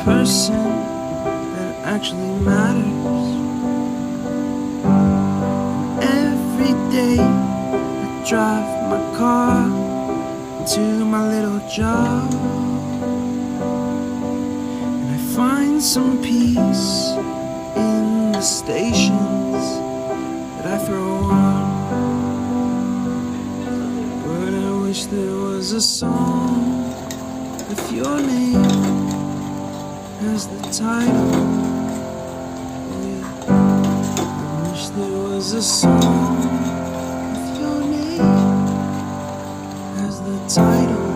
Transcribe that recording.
person that actually matters. Every day I drive my car to my little job, and I find some peace in the stations that I throw on. But I wish there was a song with your name as the title. I wish there was a song with your name as the title.